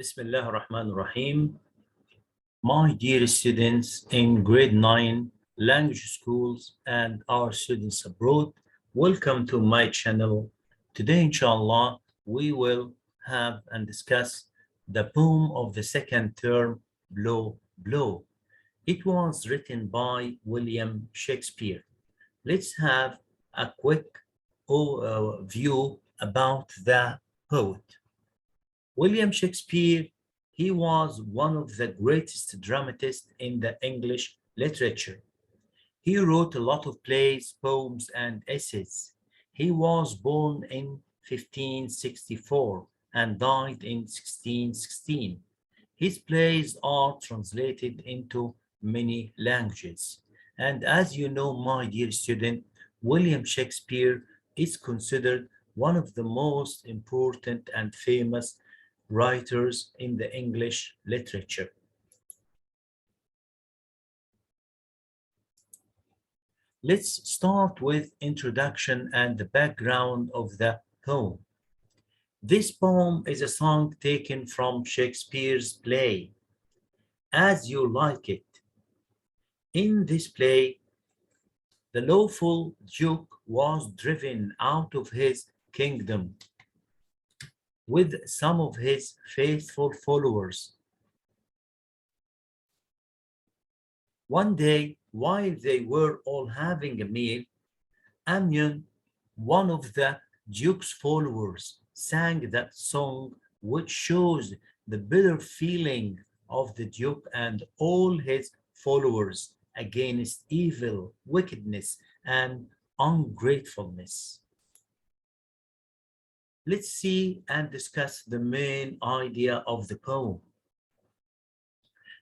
Bismillah ar-Rahman ar-Rahim. My dear students in grade 9 language schools and our students abroad, welcome to my channel. Today, inshallah, we will have and discuss the poem of the second term, Blow, Blow. It was written by William Shakespeare. Let's have a quick view about the poet. William Shakespeare, he was one of the greatest dramatists in the English literature. He wrote a lot of plays, poems, and essays. He was born in 1564 and died in 1616. His plays are translated into many languages. And as you know, my dear student, William Shakespeare is considered one of the most important and famous writers in the English literature. Let's start with introduction and the background of the poem. This poem is a song taken from Shakespeare's play, As You Like It. In this play, the lawful duke was driven out of his kingdom with some of his faithful followers. One day, while they were all having a meal, Amnon, one of the duke's followers, sang that song which shows the bitter feeling of the duke and all his followers against evil, wickedness, and ungratefulness. Let's see and discuss the main idea of the poem.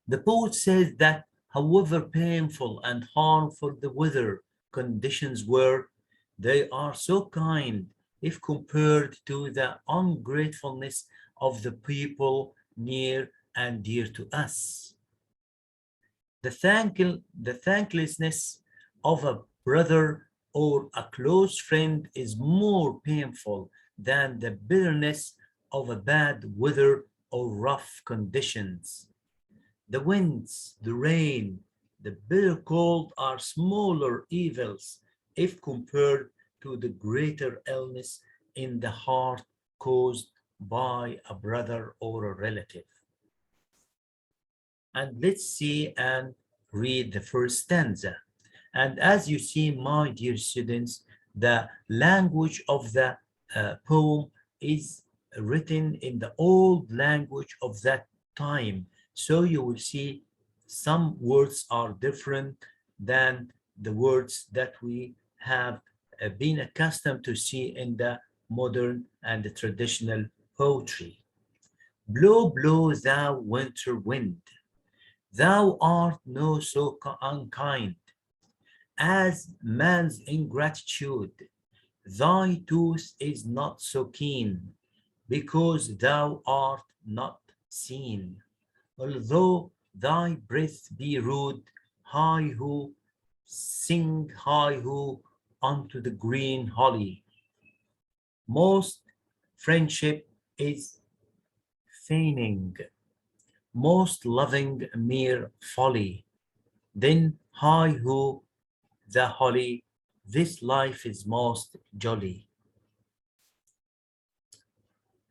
The poet says that however painful and harmful the weather conditions were, they are so kind if compared to the ungratefulness of the people near and dear to us. The thanklessness of a brother or a close friend is more painful than the bitterness of a bad weather or rough conditions. The winds, the rain, the bitter cold are smaller evils if compared to the greater illness in the heart caused by a brother or a relative. And let's see and read the first stanza. And as you see, my dear students, the language of the poem is written in the old language of that time. So you will see some words are different than the words that we have been accustomed to see in the modern and the traditional poetry. Blow, blow, thou winter wind, thou art no so unkind as man's ingratitude. Thy tooth is not so keen, because thou art not seen. Although thy breath be rude, hi-ho, sing hi-ho unto the green holly. Most friendship is feigning, most loving mere folly. Then hi-ho, the holly, this life is most jolly.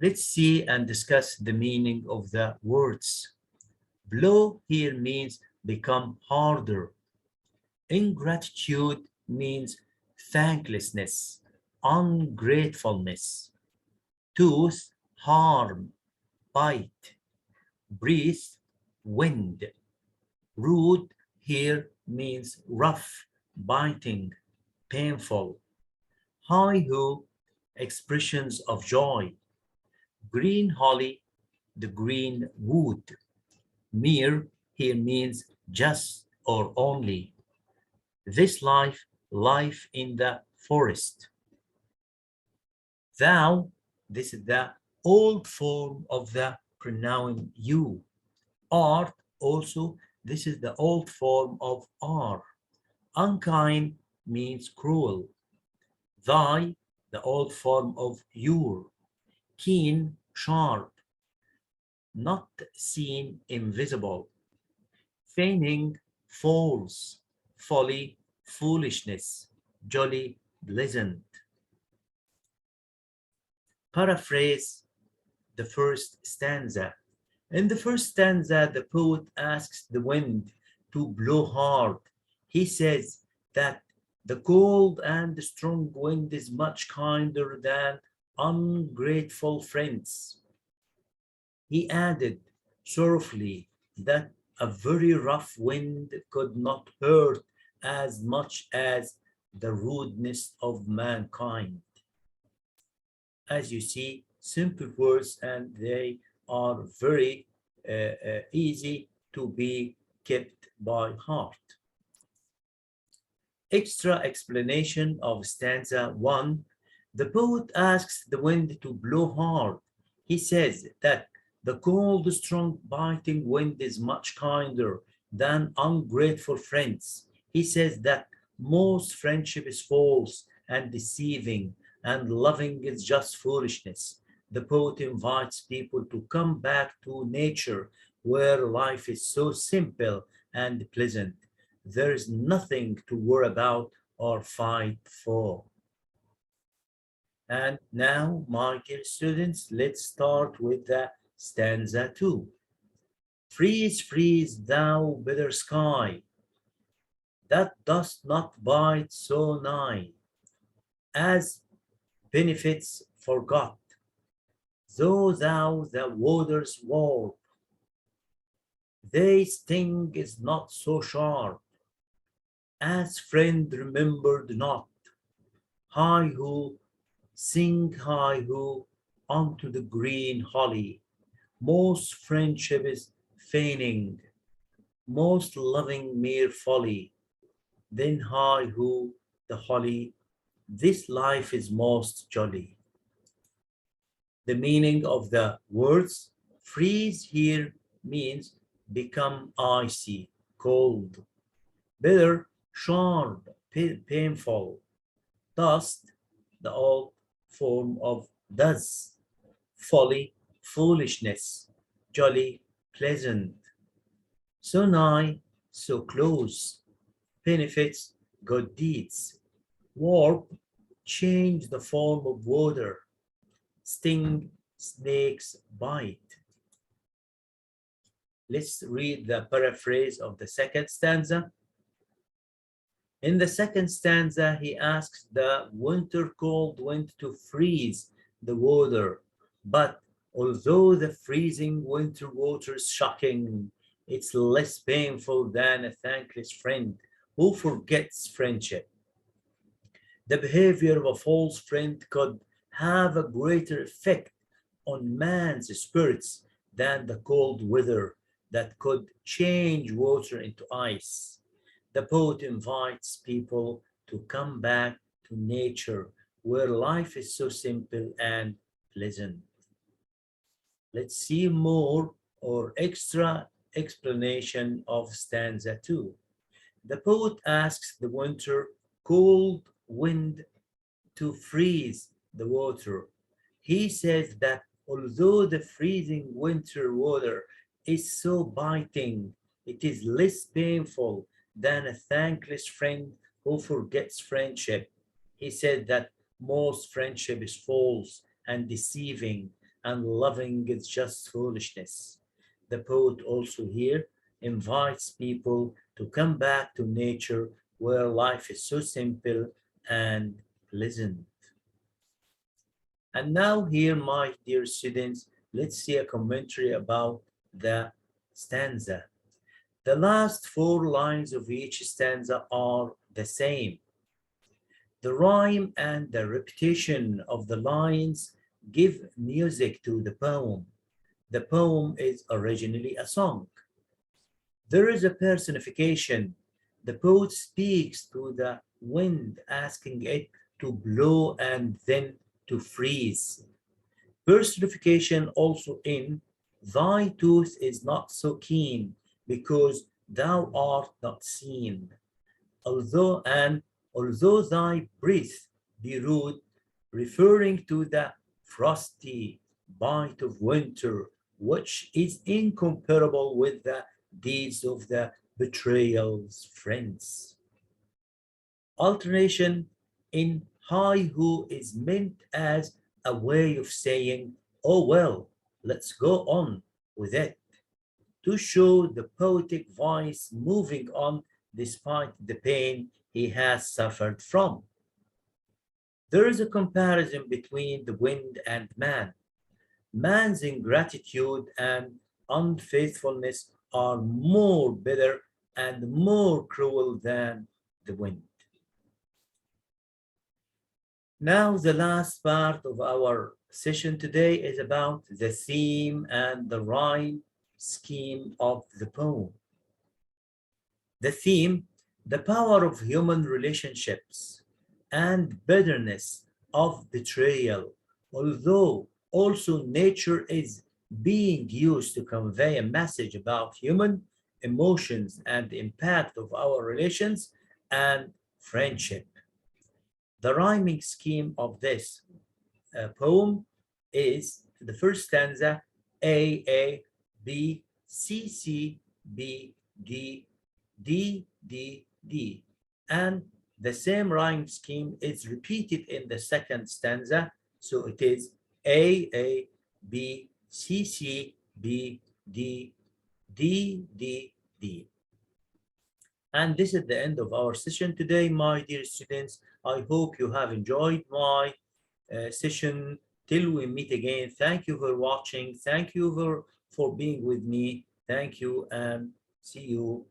Let's see and discuss the meaning of the words. Blow here means become harder. Ingratitude means thanklessness, ungratefulness. Tooth, harm, bite. Breeze, wind. Rude here means rough, biting, painful. Hi-ho, expressions of joy. Green holly, the green wood. Mere here means just or only. This life, life in the forest. Thou, this is the old form of the pronoun you. Art, also, this is the old form of are. Unkind means cruel. Thy, the old form of your. Keen, sharp. not seen, invisible. Feigning, false. Folly, foolishness. Jolly, pleasant. Paraphrase the first stanza. In the first stanza, the poet asks the wind to blow hard. He says that the cold and strong wind is much kinder than ungrateful friends. He added sorrowfully that a very rough wind could not hurt as much as the rudeness of mankind. As you see, simple words, and they are very easy to be kept by heart. Extra explanation of stanza 1. The poet asks the wind to blow hard. He says that the cold, strong, biting wind is much kinder than ungrateful friends. He says that most friendship is false and deceiving, and loving is just foolishness. The poet invites people to come back to nature, where life is so simple and pleasant. There is nothing to worry about or fight for. And now, my dear students, let's start with the stanza 2. Freeze, freeze, thou bitter sky, that dost not bite so nigh, as benefits forgot, though thou the waters warp, thy sting is not so sharp, as friend remembered not. Hi-ho, sing hi-ho, unto the green holly. Most friendship is feigning, most loving mere folly. Then hi-ho, the holly, this life is most jolly. The meaning of the words freeze here means become icy, cold. Bitter, sharp, painful. Dust, the old form of does. Folly, foolishness. Jolly, pleasant. So nigh, so close. Benefits, good deeds. Warp, change the form of water. Sting, snakes bite. Let's read the paraphrase of the second stanza. In the second stanza, he asks the winter cold wind to freeze the water. But although the freezing winter water is shocking, it's less painful than a thankless friend who forgets friendship. The behavior of a false friend could have a greater effect on man's spirits than the cold weather that could change water into ice. The poet invites people to come back to nature, where life is so simple and pleasant. Let's see more or extra explanation of stanza 2. The poet asks the winter cold wind to freeze the water. He says that although the freezing winter water is so biting, it is less painful than a thankless friend who forgets friendship. He said that most friendship is false and deceiving, and loving is just foolishness. The poet also here invites people to come back to nature, where life is so simple and pleasant. And now here, my dear students, let's see a commentary about the stanza. The last 4 lines of each stanza are the same. The rhyme and the repetition of the lines give music to the poem. The poem is originally a song. There is a personification. The poet speaks to the wind, asking it to blow and then to freeze. Personification also in thy tooth is not so keen, because thou art not seen. Although thy breath be rude, referring to the frosty bite of winter, which is incomparable with the deeds of the betrayal's friends. Alternation in haiku is meant as a way of saying, oh well, let's go on with it, to show the poetic voice moving on despite the pain he has suffered from. There is a comparison between the wind and man. Man's ingratitude and unfaithfulness are more bitter and more cruel than the wind. Now, the last part of our session today is about the theme and the rhyme scheme of the poem. The theme, the power of human relationships and bitterness of betrayal, although also nature is being used to convey a message about human emotions and the impact of our relations and friendship. The rhyming scheme of this poem is the first stanza A, B, C, B, D, D, and the same rhyme scheme is repeated in the second stanza, so it is A, B, C, B, D, D. And this is the end of our session today, my dear students. I hope you have enjoyed my session. Till we meet again, thank you for watching. Thank you for being with me. Thank you and see you